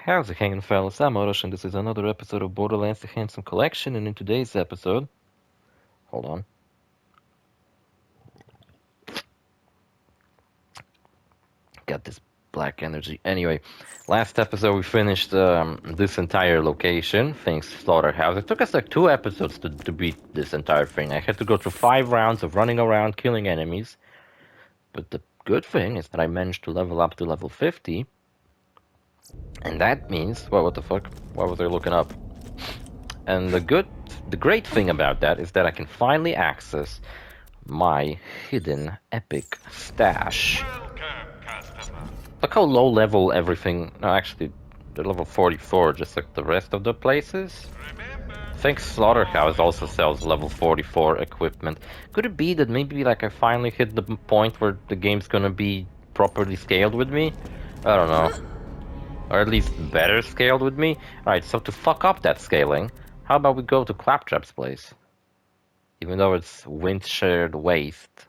How's it hanging, fellas? I'm OrosZ, and this is another episode of Borderlands The Handsome Collection, and in today's episode... Hold on. Got this black energy. Anyway, last episode we finished this entire location, thanks to Slaughterhouse. It took us like 2 episodes to beat this entire thing. I had to go through 5 rounds of running around, killing enemies. But the good thing is that I managed to level up to level 50. And that means... Well, what the fuck? Why was I looking up? And the great thing about that is that I can finally access my hidden epic stash. Look how low level everything... No, actually, they're level 44, just like the rest of the places. I think Slaughterhouse also sells level 44 equipment. Could it be that maybe like I finally hit the point where the game's gonna be properly scaled with me? I don't know. Or at least better scaled with me? Alright, so to fuck up that scaling, how about we go to Claptrap's place? Even though it's Wind-Shared Waste.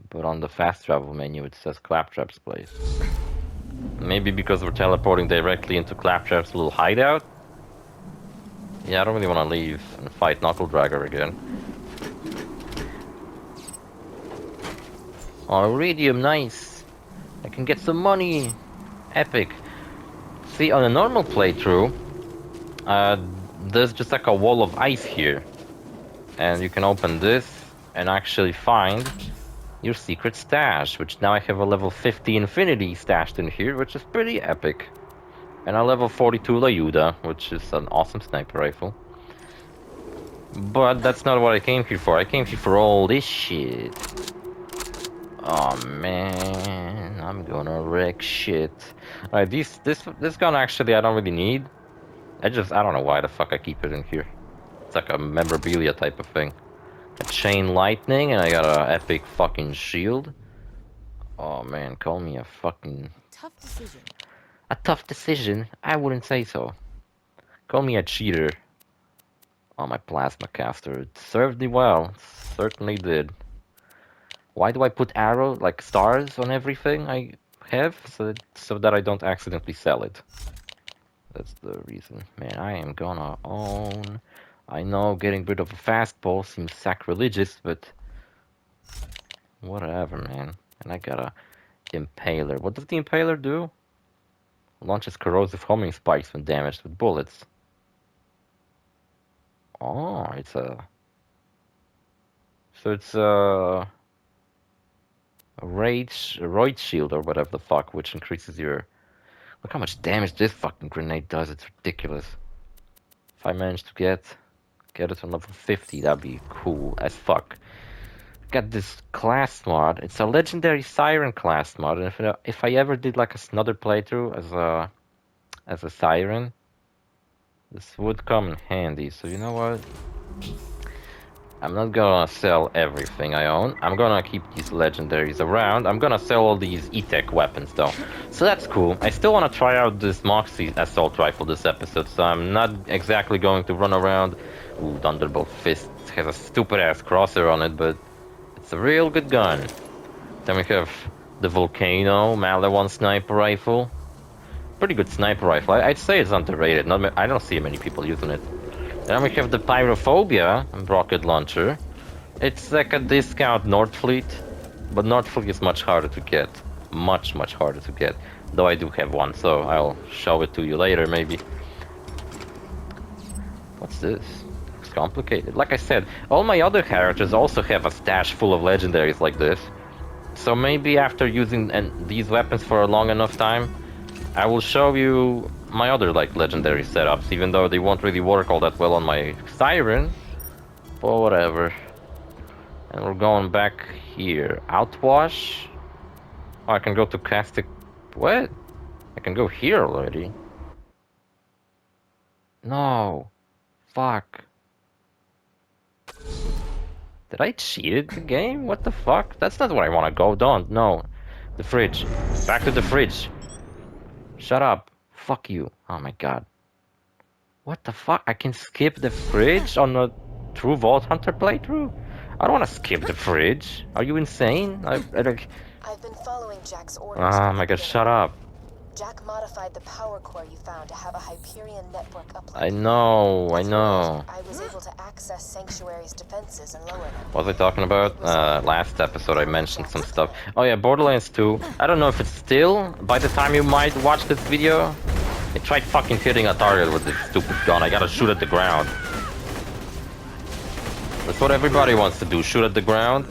But on the fast travel menu it says Claptrap's place. Maybe because we're teleporting directly into Claptrap's little hideout? Yeah, I don't really want to leave and fight Knuckle Dragger again. Oh, Iridium, nice! I can get some money! Epic! See, on a normal playthrough, there's just like a wall of ice here. And you can open this and actually find your secret stash, which now I have a level 50 Infinity stashed in here, which is pretty epic. And a level 42 Layuda, which is an awesome sniper rifle. But that's not what I came here for. I came here for all this shit. Oh man, I'm gonna wreck shit. Alright, this gun actually I don't really need. I don't know why the fuck I keep it in here. It's like a memorabilia type of thing. A chain lightning, and I got a epic fucking shield. Oh man, call me a fucking... Tough decision. A tough decision? I wouldn't say so. Call me a cheater. Oh, my plasma caster. It served me well. It certainly did. Why do I put arrows, like stars, on everything I have? So that I don't accidentally sell it. That's the reason. Man, I am gonna own... I know getting rid of a fastball seems sacrilegious, but... Whatever, man. And I got a impaler. What does the impaler do? Launches corrosive homing spikes when damaged with bullets. Oh, it's a... So it's a Roid shield or whatever the fuck, which increases your... Look how much damage this fucking grenade does, it's ridiculous. If I manage to get it on level 50, that'd be cool as fuck. Got this class mod. It's a legendary siren class mod, and if I ever did like another playthrough as a siren, this would come in handy. So you know what? I'm not gonna sell everything I own. I'm gonna keep these legendaries around. I'm gonna sell all these E-Tech weapons though. So that's cool. I still wanna try out this Moxie assault rifle this episode, so I'm not exactly going to run around. Ooh, Thunderbolt Fist has a stupid ass crosser on it, but it's a real good gun. Then we have the Volcano Malawan sniper rifle. Pretty good sniper rifle. I'd say it's underrated. I don't see many people using it. Then we have the Pyrophobia rocket launcher. It's like a discount Nordfleet, but Nordfleet is much harder to get. Much harder to get. Though I do have one, so I'll show it to you later, maybe. What's this? It's complicated. Like I said, all my other characters also have a stash full of legendaries like this. So maybe after using these weapons for a long enough time, I will show you my other like legendary setups, even though they won't really work all that well on my siren. But whatever. And we're going back here. Outwash? Oh, I can go to Castic... What? I can go here already. No. Fuck. Did I cheat the game? What the fuck? That's not where I want to go. Don't. No. The fridge. Back to the fridge. Shut up. Fuck you. Oh my god. What the fuck? I can skip the fridge on a True Vault Hunter playthrough? I don't want to skip the fridge. Are you insane? I've been following Jack's orders. Oh my god, shut up. Jack modified the power core you found to have a Hyperion network uplink. I know. I was able to access Sanctuary's defenses and lower them. What was I talking about? Last episode I mentioned some stuff. Oh yeah, Borderlands 2. I don't know if it's still, by the time you might watch this video. I tried fucking hitting a target with this stupid gun. I gotta shoot at the ground. That's what everybody wants to do, shoot at the ground.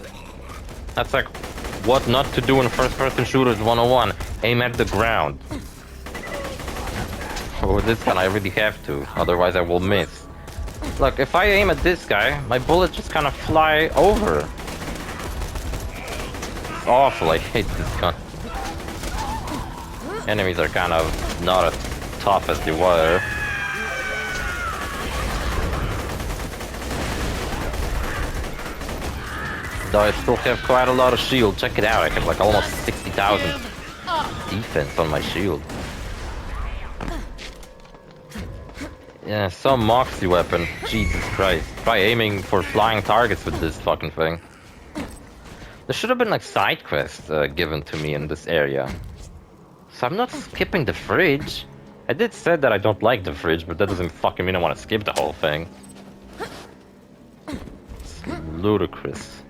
That's like what not to do in first-person shooters 101. Aim at the ground. Oh, with this gun I really have to, otherwise I will miss. Look, if I aim at this guy, my bullets just kind of fly over. It's awful, I hate this gun. Enemies are kind of not as tough as they were. Though I still have quite a lot of shield. Check it out, I have like almost 60,000 defense on my shield. Yeah, some Moxie weapon. Jesus Christ. Try aiming for flying targets with this fucking thing. There should have been like side quests given to me in this area. So I'm not skipping the fridge. I did say that I don't like the fridge, but that doesn't fucking mean I want to skip the whole thing. It's ludicrous.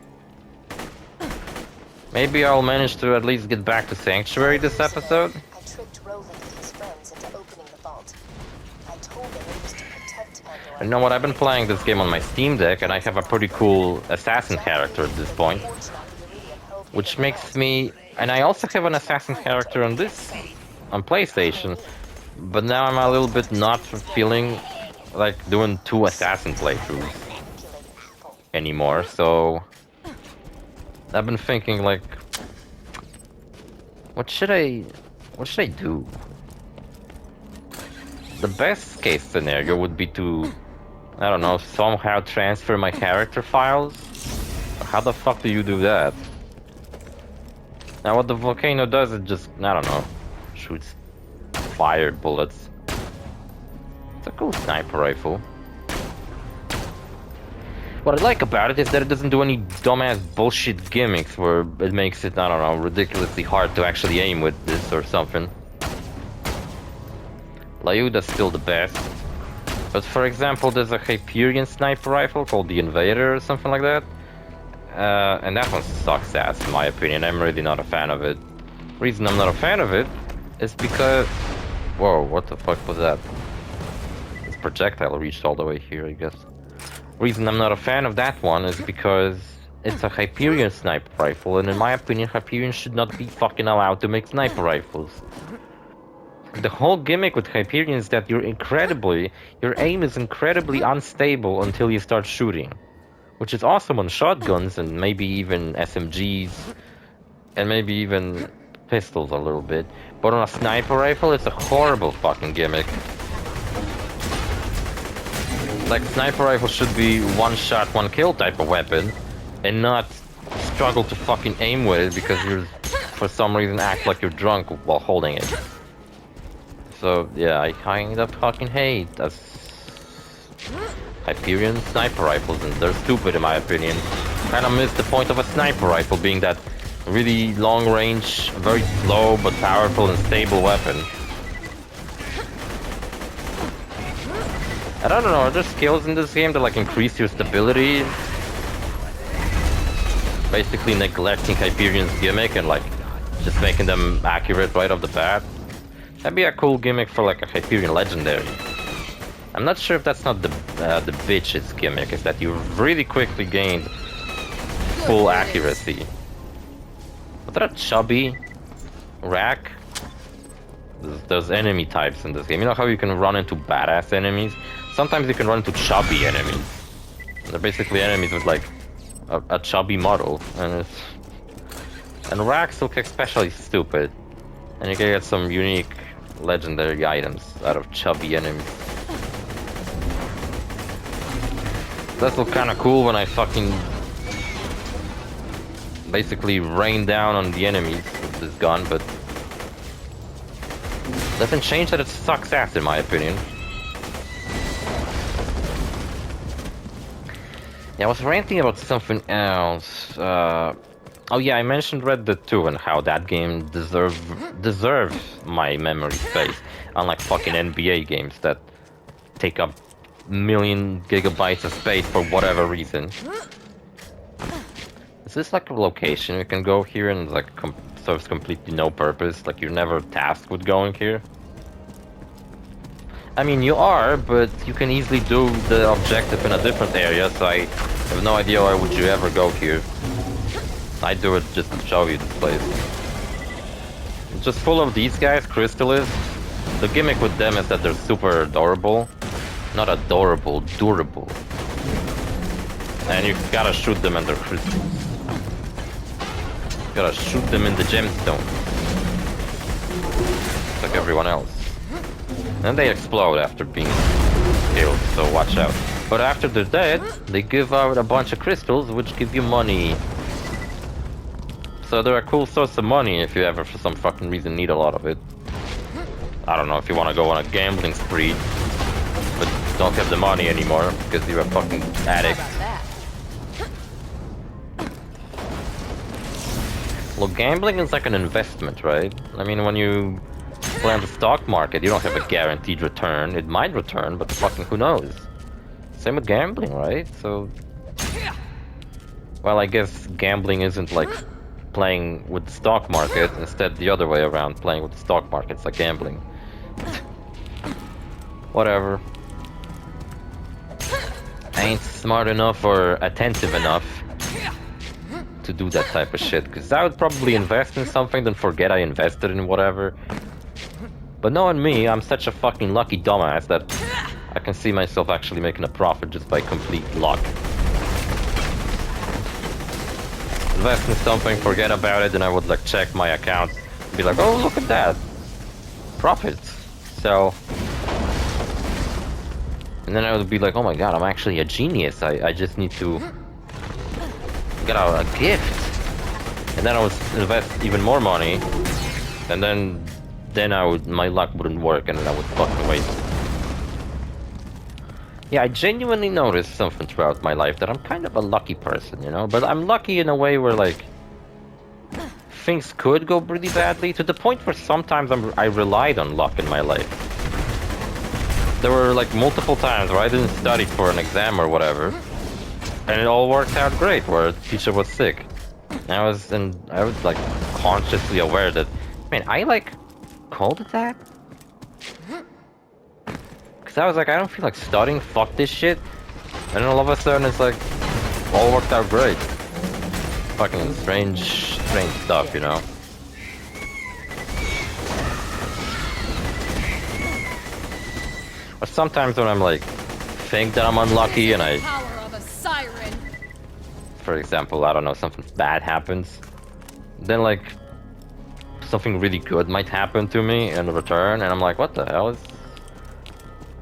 Maybe I'll manage to at least get back to Sanctuary this episode. I tricked Roland and his friends into opening the vault. I told them it was to protect Pandora. You know what? I've been playing this game on my Steam Deck, and I have a pretty cool assassin character at this point, which makes me. And I also have an assassin character on PlayStation, but now I'm a little bit not feeling like doing 2 assassin playthroughs anymore. So I've been thinking like, what should I do? The best case scenario would be to, I don't know, somehow transfer my character files. How the fuck do you do that? Now what the volcano does is just, I don't know, shoots fire bullets. It's a cool sniper rifle. What I like about it is that it doesn't do any dumbass bullshit gimmicks where it makes it, I don't know, ridiculously hard to actually aim with this or something. Lyuda's still the best. But for example, there's a Hyperion sniper rifle called the Invader or something like that. And that one sucks ass in my opinion. I'm really not a fan of it. Reason I'm not a fan of it is because... Whoa, what the fuck was that? This projectile reached all the way here, I guess. Reason I'm not a fan of that one is because it's a Hyperion sniper rifle, and in my opinion, Hyperion should not be fucking allowed to make sniper rifles. The whole gimmick with Hyperion is that your aim is incredibly unstable until you start shooting. Which is awesome on shotguns and maybe even SMGs, and maybe even pistols a little bit. But on a sniper rifle, it's a horrible fucking gimmick. Like, sniper rifle should be one shot, one kill type of weapon, and not struggle to fucking aim with it because you for some reason act like you're drunk while holding it. So yeah, I kind of fucking hate Hyperion sniper rifles, and they're stupid in my opinion. Kind of miss the point of a sniper rifle being that really long range, very slow but powerful and stable weapon. I don't know, are there skills in this game that like increase your stability? Basically neglecting Hyperion's gimmick and like just making them accurate right off the bat? That'd be a cool gimmick for like a Hyperion legendary. I'm not sure if that's not the bitch's gimmick, is that you really quickly gained full accuracy. Was that a chubby rack? There's enemy types in this game. You know how you can run into badass enemies? Sometimes you can run into chubby enemies. They're basically enemies with like a chubby model, and racks look especially stupid. And you can get some unique legendary items out of chubby enemies. That look kind of cool when I fucking basically rain down on the enemies with this gun, but doesn't change that it sucks ass in my opinion. Yeah, I was ranting about something else. Oh yeah, I mentioned Red Dead 2 and how that game deserves my memory space, unlike fucking NBA games that take up million gigabytes of space for whatever reason. Is this like a location you can go here and like serves completely no purpose? Like you're never tasked with going here? I mean, you are, but you can easily do the objective in a different area, so I have no idea why would you ever go here. I do it just to show you this place. It's just full of these guys, Crystalists. The gimmick with them is that they're super adorable. Not adorable, durable. And you gotta shoot them and they're crystals. You gotta shoot them in the gemstone. Like everyone else. And they explode after being killed, so watch out. But after they're dead, they give out a bunch of crystals, which give you money. So they're a cool source of money if you ever, for some fucking reason, need a lot of it. I don't know, if you want to go on a gambling spree, but don't have the money anymore because you're a fucking addict. Well, gambling is like an investment, right? I mean, when you play on the stock market, you don't have a guaranteed return. It might return, but fucking who knows? Same with gambling, right? So... Well, I guess gambling isn't like playing with the stock market, instead the other way around, playing with the stock market's like gambling. Whatever. I ain't smart enough or attentive enough to do that type of shit, because I would probably invest in something then forget I invested in whatever. But knowing me, I'm such a fucking lucky dumbass that I can see myself actually making a profit just by complete luck. Invest in something, forget about it, and I would like check my account and be like, oh, look at that. Profits. So... And then I would be like, oh my god, I'm actually a genius. I just need to get out a gift. And then I would invest even more money. And then my luck wouldn't work and I would fucking waste. Yeah, I genuinely noticed something throughout my life that I'm kind of a lucky person, you know? But I'm lucky in a way where like things could go pretty badly, to the point where sometimes I relied on luck in my life. There were like multiple times where I didn't study for an exam or whatever, and it all worked out great, where the teacher was sick. And I was like consciously aware that, man, I like called it that? Cause I was like, I don't feel like studying, fuck this shit. And then all of a sudden it's like, all worked out great. Fucking strange stuff, you know? Or sometimes when I'm like, think that I'm unlucky and I... For example, I don't know, something bad happens. Then like, something really good might happen to me in return, and I'm like, what the hell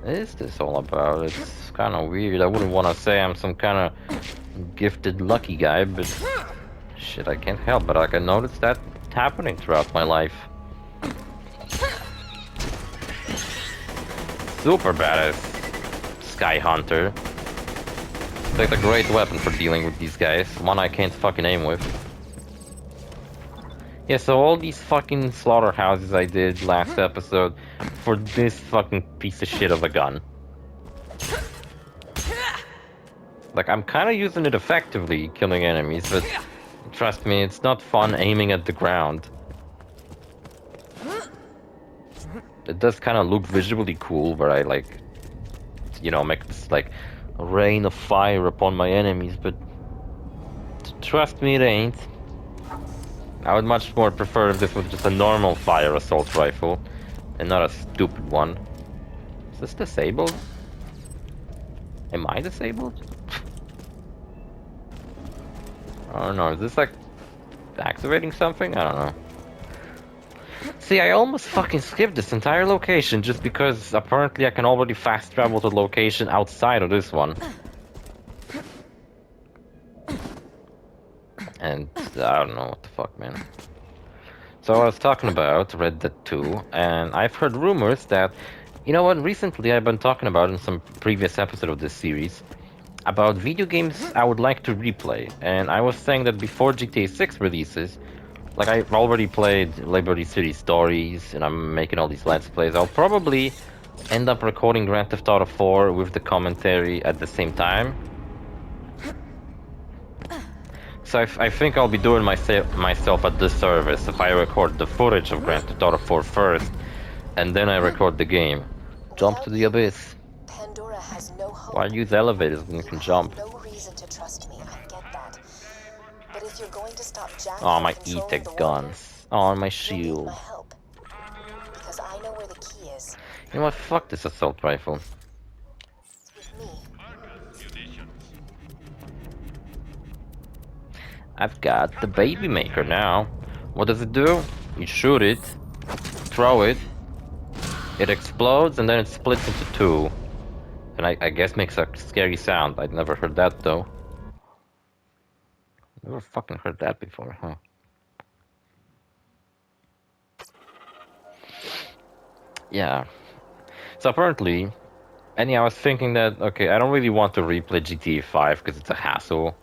is this all about? It's kind of weird. I wouldn't want to say I'm some kind of gifted lucky guy, but shit, I can't help but I can notice that happening throughout my life. Super badass Sky Hunter. It's like a great weapon for dealing with these guys. One I can't fucking aim with. Yeah, so all these fucking slaughterhouses I did last episode for this fucking piece of shit of a gun. Like, I'm kinda using it effectively, killing enemies, but trust me, it's not fun aiming at the ground. It does kinda look visually cool, where I, like, you know, make this, like, rain of fire upon my enemies, but trust me, it ain't. I would much more prefer if this was just a normal fire assault rifle, and not a stupid one. Is this disabled? Am I disabled? I don't know, is this like activating something? I don't know. See, I almost fucking skipped this entire location just because apparently I can already fast travel to the location outside of this one. And I don't know what the fuck, man. So I was talking about Red Dead 2, and I've heard rumors that, you know what, recently I've been talking about in some previous episode of this series, about video games I would like to replay, and I was saying that before GTA 6 releases, like I've already played Liberty City Stories, and I'm making all these Let's Plays. I'll probably end up recording Grand Theft Auto 4 with the commentary at the same time. So I think I'll be doing myself a disservice if I record the footage of Grand Theft Auto 4 first, and then I record the game. Jump to Without the you, abyss. Pandora has no hope. Why use elevators when you can jump? No reason to trust me, I get that. But if you're going to stop Jack Oh, from my controlling the E-Tech Warrior, guns. Oh, my you'll need shield. my help. Because I know where the key is. You know what? Fuck this assault rifle. It's with me. I've got the baby maker now. What does it do? You shoot it, throw it, it explodes, and then it splits into two. And I guess makes a scary sound. I'd never heard that though. Never fucking heard that before, huh? Yeah. So apparently, and yeah, I was thinking that, okay, I don't really want to replay GTA 5 because it's a hassle.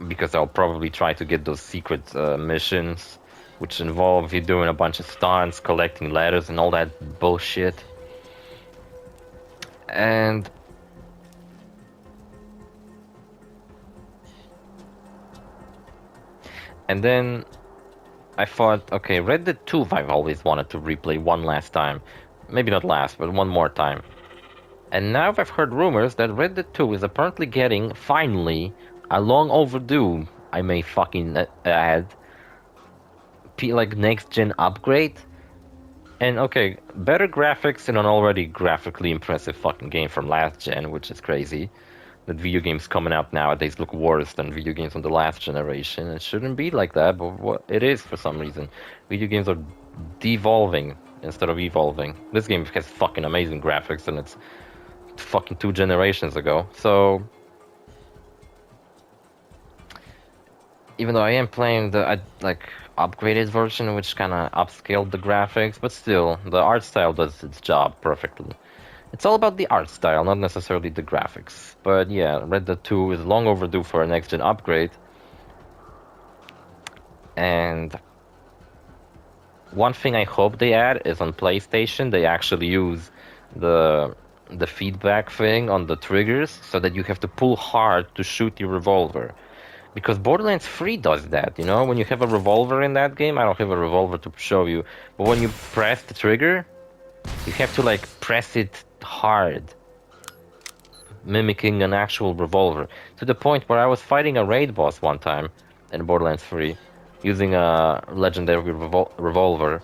Because I'll probably try to get those secret missions, which involve you doing a bunch of stunts, collecting letters, and all that bullshit. And then I thought, okay, Red Dead 2 I've always wanted to replay one last time. Maybe not last, but one more time. And now I've heard rumors that Red Dead 2 is apparently getting, finally, a long overdue, I may fucking add, like next gen upgrade. And okay, better graphics in an already graphically impressive fucking game from last gen, which is crazy. That video games coming out nowadays look worse than video games on the last generation. It shouldn't be like that, but what it is for some reason. Video games are devolving instead of evolving. This game has fucking amazing graphics, and it's fucking 2 generations ago. So even though I am playing the like upgraded version, which kind of upscaled the graphics, but still the art style does its job perfectly. It's all about the art style, not necessarily the graphics. But yeah, Red Dead 2 is long overdue for a next gen upgrade. And one thing I hope they add is on PlayStation they actually use the feedback thing on the triggers so that you have to pull hard to shoot your revolver. Because Borderlands 3 does that, you know? When you have a revolver in that game, I don't have a revolver to show you, but when you press the trigger, you have to like press it hard, mimicking an actual revolver. To the point where I was fighting a raid boss one time in Borderlands 3, using a legendary revolver,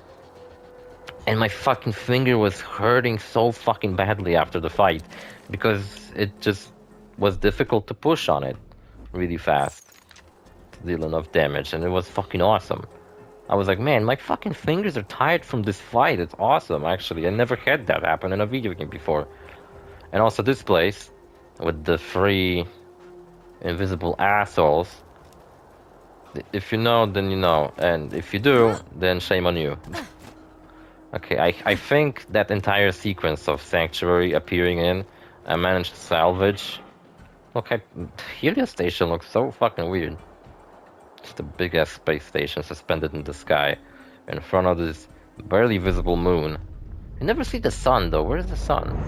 and my fucking finger was hurting so fucking badly after the fight, because it just was difficult to push on it really fast. Deal enough damage, and it was fucking awesome. I was like, man, my fucking fingers are tired from this fight. It's awesome, actually. I never had that happen in a video game before. And also this place, with the 3 invisible assholes. If you know, then you know. And if you do, then shame on you. Okay, I think that entire sequence of Sanctuary appearing in, I managed to salvage. Okay, Helio Station looks so fucking weird. Just a big ass space station suspended in the sky in front of this barely visible moon. You never see the sun though. Where's the sun?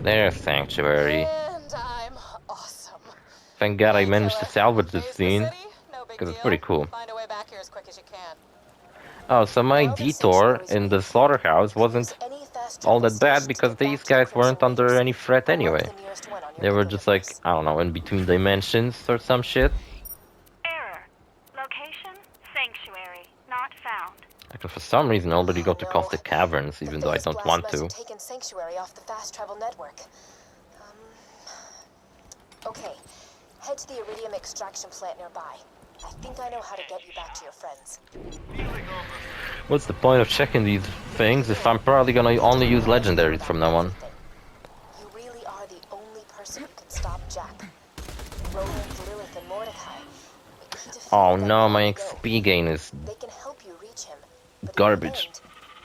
There's Sanctuary. And I'm awesome. Thank God I managed to salvage this scene, because it's pretty cool. Find a way back here as quick as you can. Oh, so my detour in the slaughterhouse wasn't all that bad because these guys weren't under any threat anyway. They were just like, I don't know, in between dimensions or some shit. Error. Location, Sanctuary, not found. I could for some reason already go to Caustic Caverns, even though I don't want to. Taken Sanctuary off the fast travel network. Okay, head to the iridium extraction plant nearby. I think I know how to get you back to your friends. What's the point of checking these things if I'm probably gonna only use legendaries from now on? You really are the only person who can stop Jack. Roland, Lilith, and Mordecai. Oh no, my XP gain is They can help you reach him. But garbage.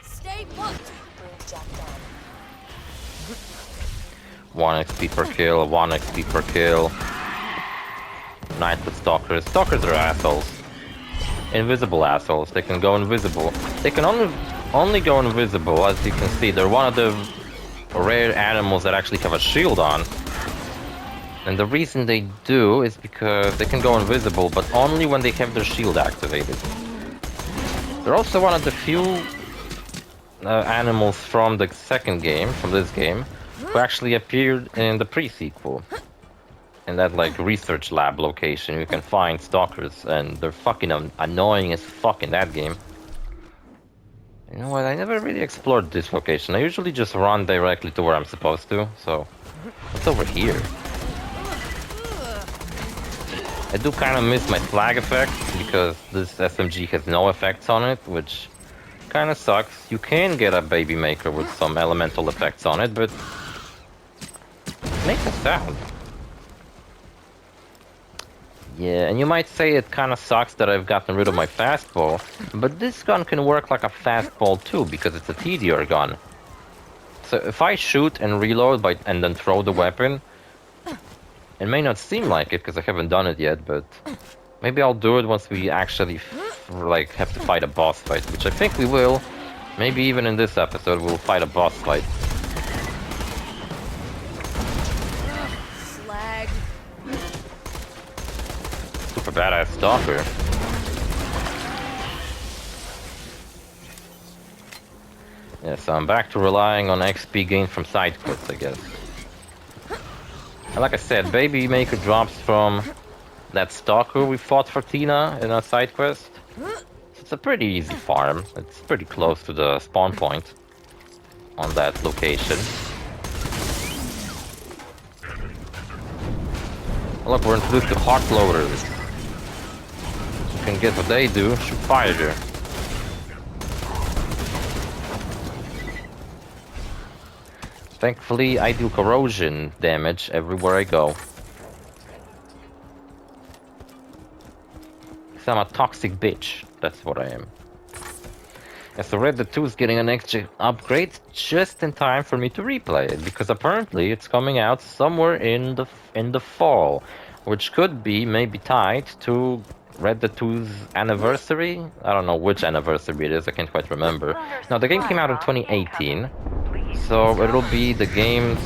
stay put. Brings Jack down. 1 XP per kill, 1 XP per kill. Night with stalkers. Stalkers are assholes. Invisible assholes. They can go invisible. They can only go invisible, as you can see. They're one of the rare animals that actually have a shield on. And the reason they do is because they can go invisible, but only when they have their shield activated. They're also one of the few animals from the second game, from this game, who actually appeared in the pre-sequel. In that, like, research lab location, you can find stalkers, and they're fucking annoying as fuck in that game. You know what, I never really explored this location. I usually just run directly to where I'm supposed to, so... What's over here? I do kind of miss my flag effect, because this SMG has no effects on it, which kind of sucks. You can get a baby maker with some elemental effects on it, but... Make a sound. Yeah, and you might say it kind of sucks that I've gotten rid of my fastball, but this gun can work like a fastball too, because it's a TDR gun. So if I shoot and reload and then throw the weapon, it may not seem like it because I haven't done it yet, but maybe I'll do it once we actually like have to fight a boss fight, which I think we will. Maybe even in this episode we'll fight a boss fight. Slag. Super badass stalker. Yeah, so I'm back to relying on XP gained from side quests, I guess. And like I said, Baby Maker drops from that stalker we fought for Tina in a side quest. It's a pretty easy farm. It's pretty close to the spawn point on that location. Oh, look, we're introduced to heart loaders. You can get what they do, shoot fire. Thankfully, I do corrosion damage everywhere I go. So I'm a toxic bitch. That's what I am. And so Red Dead 2 is getting an extra upgrade just in time for me to replay it, because apparently it's coming out somewhere in the fall, which could be maybe tied to Red Dead 2's anniversary. I don't know which anniversary it is. I can't quite remember. Now the game came out in 2018. So it'll be the game's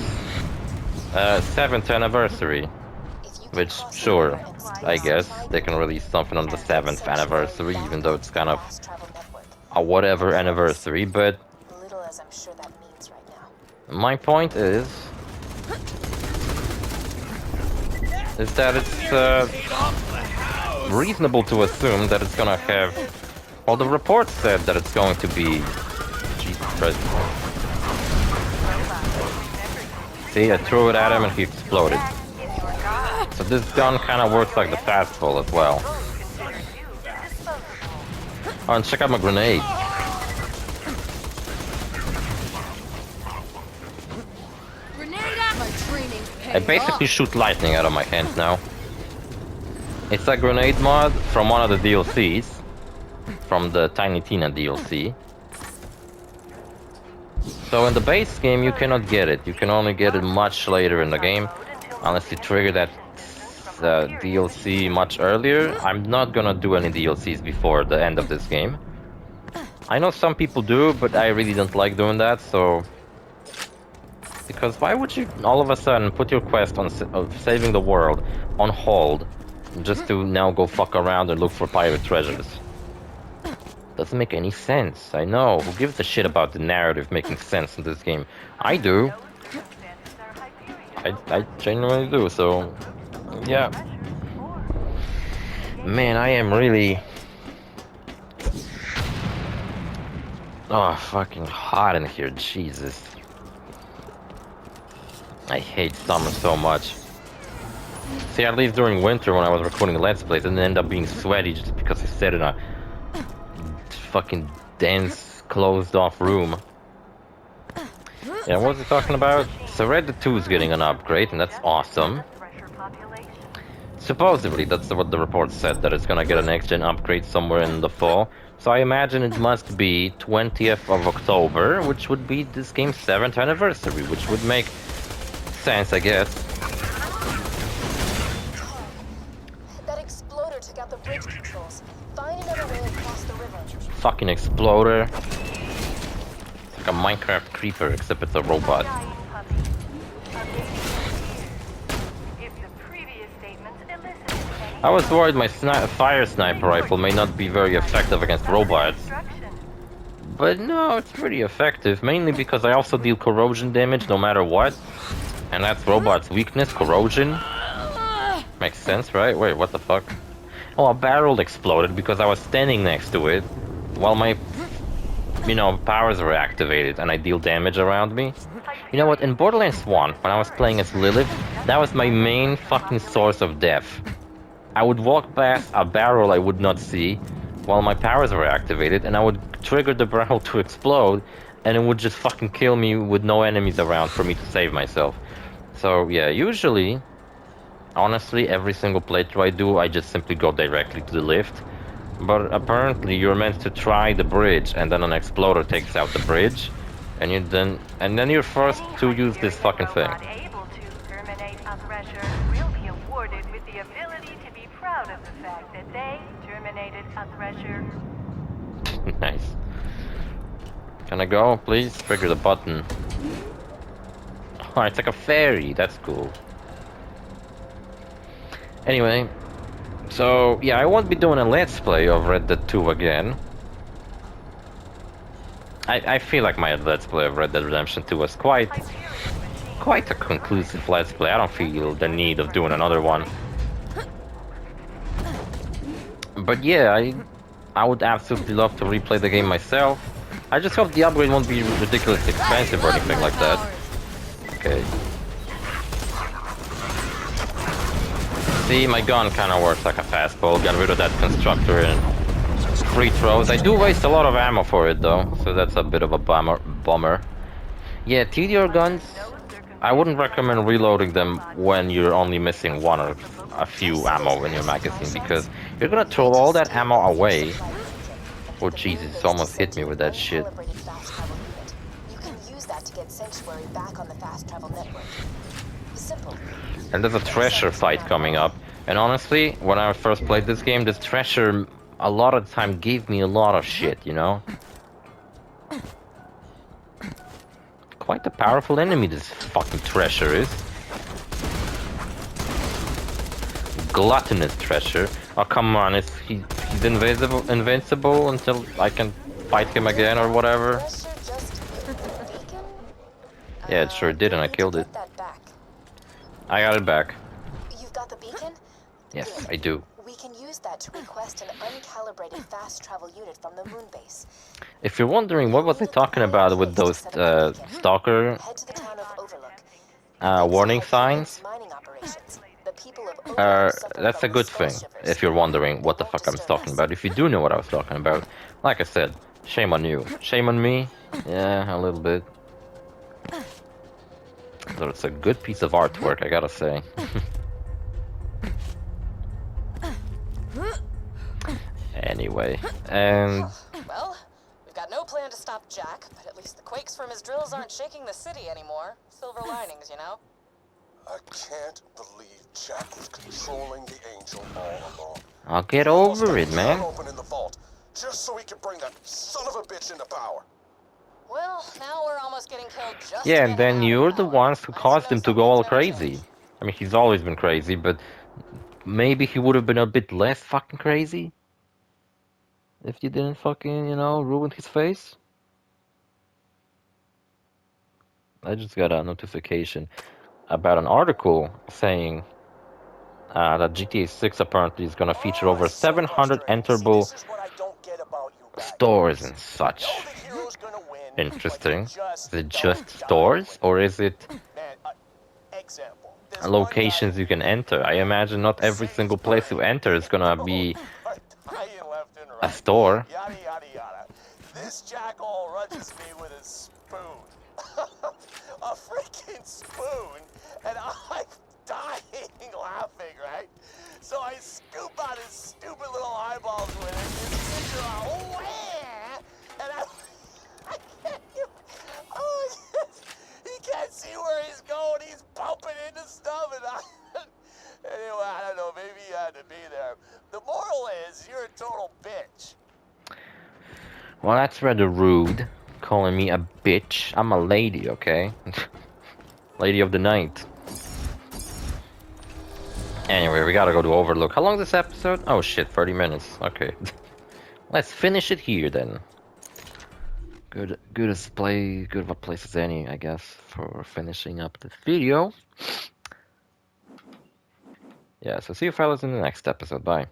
7th anniversary, which, sure, I guess they can release something on the 7th anniversary, even though it's kind of a whatever anniversary, but Little as I'm sure that means right now. my point is that it's reasonable to assume that it's gonna have, well, the report said that it's going to be, Jesus Christ. See, I threw it at him and he exploded. So this gun kind of works like the fastball as well. Oh, and check out my grenade. I basically shoot lightning out of my hands now. It's a grenade mod from one of the DLCs. From the Tiny Tina DLC. So in the base game you cannot get it. You can only get it much later in the game. Unless you trigger that DLC much earlier. I'm not gonna do any DLCs before the end of this game. I know some people do, but I really don't like doing that, so... Because why would you all of a sudden put your quest on saving the world on hold just to now go fuck around and look for pirate treasures? Doesn't make any sense. I know. Who gives a shit about the narrative making sense in this game? I do. I genuinely do, so... Yeah. Man, I am really... Oh, fucking hot in here, Jesus. I hate summer so much. See, at least during winter when I was recording Let's Plays, it didn't end up being sweaty just because I sat in a fucking dense, closed-off room. Yeah, what was I talking about? So Red Dead 2 is getting an upgrade, and that's awesome. Supposedly, that's what the report said, that it's gonna get a next-gen upgrade somewhere in the fall. So I imagine it must be 20th of October, which would be this game's 7th anniversary, which would make sense, I guess. That exploder took out the bridge controls. Find another way across the river. Fucking exploder. It's like a Minecraft creeper, except it's a robot. Dying puppy. Updating your ears. If the previous statements elicited any I was worried my fire sniper rifle may not be very effective against robots. instruction. But no, it's pretty effective, mainly because I also deal corrosion damage no matter what. And that's robot's weakness, corrosion. Makes sense, right? Wait, what the fuck? Oh, a barrel exploded because I was standing next to it while my, powers were activated and I deal damage around me. You know what, in Borderlands 1, when I was playing as Lilith, that was my main fucking source of death. I would walk past a barrel I would not see while my powers were activated, and I would trigger the barrel to explode, and it would just fucking kill me with no enemies around for me to save myself. So yeah, usually, honestly, every single playthrough I do, I just simply go directly to the lift. But apparently you're meant to try the bridge, and then an exploder takes out the bridge, and then you're forced to use this fucking thing. Able to terminate a thresher will be awarded with the ability to be proud of the fact that they terminated a thresher. Nice. Can I go, please? Trigger the button. Oh, it's like a fairy. That's cool. Anyway, so yeah, I won't be doing a let's play of Red Dead 2 again. I feel like my let's play of Red Dead Redemption 2 was quite a conclusive let's play. I don't feel the need of doing another one. But yeah, I would absolutely love to replay the game myself. I just hope the upgrade won't be ridiculously expensive or anything like that. Okay. See, my gun kind of works like a fastball. Got rid of that constructor and free throws. I do waste a lot of ammo for it though, so that's a bit of a bummer. Yeah, TDR guns, I wouldn't recommend reloading them when you're only missing one or a few ammo in your magazine, because you're gonna throw all that ammo away. Oh Jesus, almost hit me with that shit. You can use that to get Sanctuary back on the fast travel network. Simple. And there's a treasure fight coming up. And honestly, when I first played this game, this treasure a lot of the time gave me a lot of shit, you know? Quite a powerful enemy this fucking treasure is. Gluttonous treasure. Oh come on, he's invincible until I can fight him again or whatever. Yeah, it sure did, and I killed it. I got it back. You've got the beacon? Yes, I do. We can use that to request an uncalibrated fast travel unit from the moon base. If you're wondering what was I talking about with those stalker Head to the town of Overlook. warning signs, Mining operations. The people of Overlook suffer that's a from good skull thing. shivers. If you're wondering what the fuck I was talking about, if you do know what I was talking about, like I said, shame on you. Shame on me? Yeah, a little bit. But it's a good piece of artwork, I gotta say. Anyway, and Well, we've got no plan to stop Jack, but at least the quakes from his drills aren't shaking the city anymore. Silver linings, you know? I can't believe Jack was controlling the Angel all along. I'll get over it, man. Open in the vault, just so he could bring that son of a bitch into power. Well, now we're almost getting killed just Yeah, to and get then him out you're of the power. ones who Might caused him suggest to go all something's never crazy. changed. I mean, he's always been crazy, but maybe he would have been a bit less fucking crazy if you didn't fucking, ruin his face. I just got a notification about an article saying that GTA 6 apparently is going to feature over 700 enterable This is what I don't get about you guys. stores and such. Know the hero's gonna win, Interesting. but you just Is it don't just die. stores, or is it Man, example. There's locations one you can enter? I imagine not every single place you enter is going to be guy dying left and a right. store. Yada yada yada. This jackal rushes me with a spoon. A freaking spoon, and I'm dying laughing, right? So I scoop out his stupid little eyeballs with it, and his finger out, oh yeah! And I can't even, oh yes, he can't see where he's going, he's Well, that's rather rude, calling me a bitch. I'm a lady, okay? Lady of the night. Anyway, we gotta go to Overlook. How long is this episode? Oh shit, 30 minutes. Okay. Let's finish it here then. Good of a place as any, I guess, for finishing up this video. Yeah, so see you fellas in the next episode. Bye.